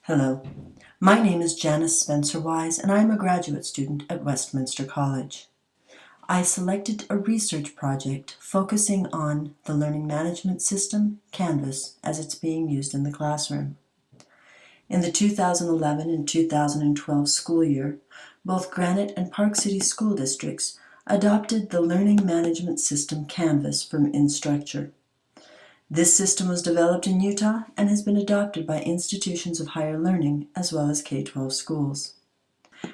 Hello, my name is Janice Spencer-Wise and I am a graduate student at Westminster College. I selected a research project focusing on the learning management system, CANVAS, as it's being used in the classroom. In the 2011 and 2012 school year, both Granite and Park City school districts adopted the learning management system CANVAS from Instructure. This system was developed in Utah and has been adopted by institutions of higher learning as well as K-12 schools.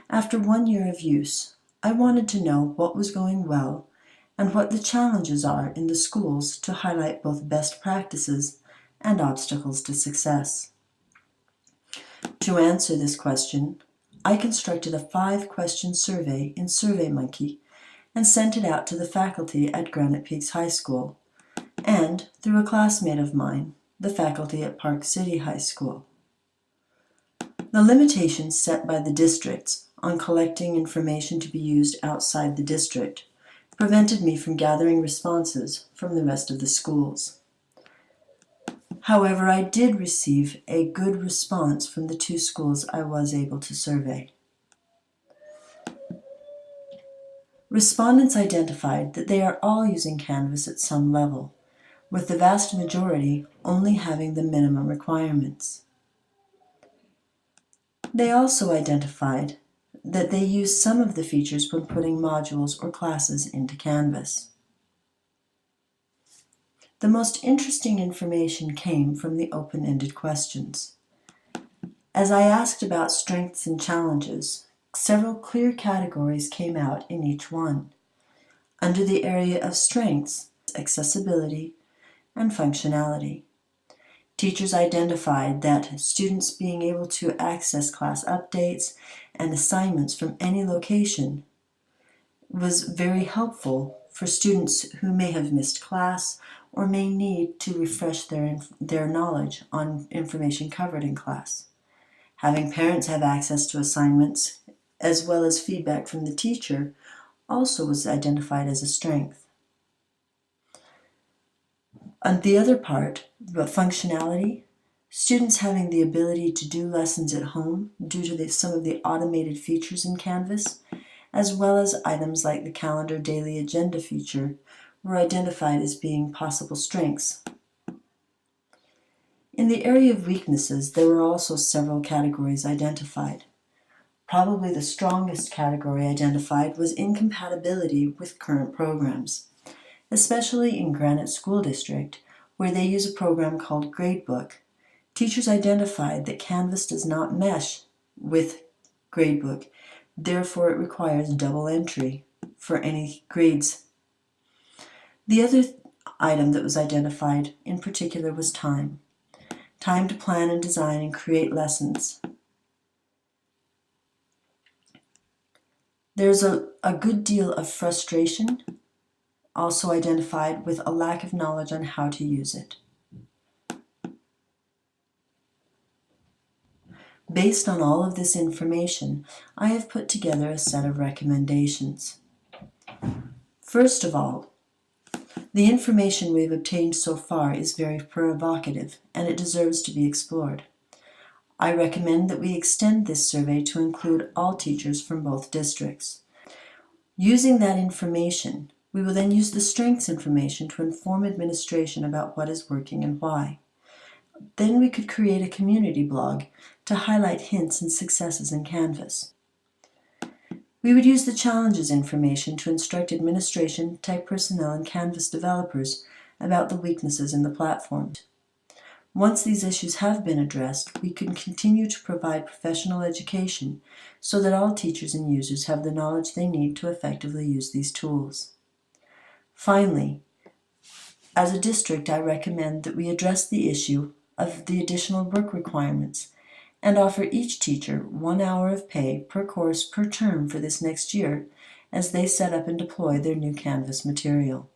After 1 year of use, I wanted to know what was going well and what the challenges are in the schools to highlight both best practices and obstacles to success. To answer this question, I constructed a 5-question survey in SurveyMonkey and sent it out to the faculty at Granite Peaks High School and through a classmate of mine, the faculty at Park City High School. The limitations set by the districts on collecting information to be used outside the district prevented me from gathering responses from the rest of the schools. However, I did receive a good response from the 2 schools I was able to survey. Respondents identified that they are all using Canvas at some level, with the vast majority only having the minimum requirements. They also identified that they use some of the features when putting modules or classes into Canvas. The most interesting information came from the open-ended questions. As I asked about strengths and challenges, several clear categories came out in each one. Under the area of strengths, accessibility, and functionality. Teachers identified that students being able to access class updates and assignments from any location was very helpful for students who may have missed class or may need to refresh their knowledge on information covered in class. Having parents have access to assignments as well as feedback from the teacher also was identified as a strength. On the other part, but functionality, students having the ability to do lessons at home due to some of the automated features in Canvas, as well as items like the calendar daily agenda feature, were identified as being possible strengths. In the area of weaknesses, there were also several categories identified. Probably the strongest category identified was incompatibility with current programs, especially in Granite School District, where they use a program called Gradebook. Teachers identified that Canvas does not mesh with Gradebook, therefore it requires double entry for any grades. The other item that was identified in particular was time. Time to plan and design and create lessons. There's a good deal of frustration also identified with a lack of knowledge on how to use it. Based on all of this information, I have put together a set of recommendations. First of all, the information we've obtained so far is very provocative and it deserves to be explored. I recommend that we extend this survey to include all teachers from both districts. Using that information, we will then use the strengths information to inform administration about what is working and why. Then we could create a community blog to highlight hints and successes in Canvas. We would use the challenges information to instruct administration, tech personnel, and Canvas developers about the weaknesses in the platform. Once these issues have been addressed, we can continue to provide professional education so that all teachers and users have the knowledge they need to effectively use these tools. Finally, as a district, I recommend that we address the issue of the additional work requirements and offer each teacher 1 hour of pay per course per term for this next year as they set up and deploy their new Canvas material.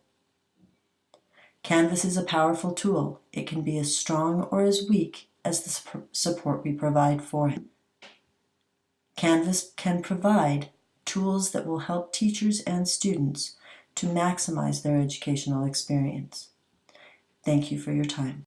Canvas is a powerful tool. It can be as strong or as weak as the support we provide for it. Canvas can provide tools that will help teachers and students to maximize their educational experience. Thank you for your time.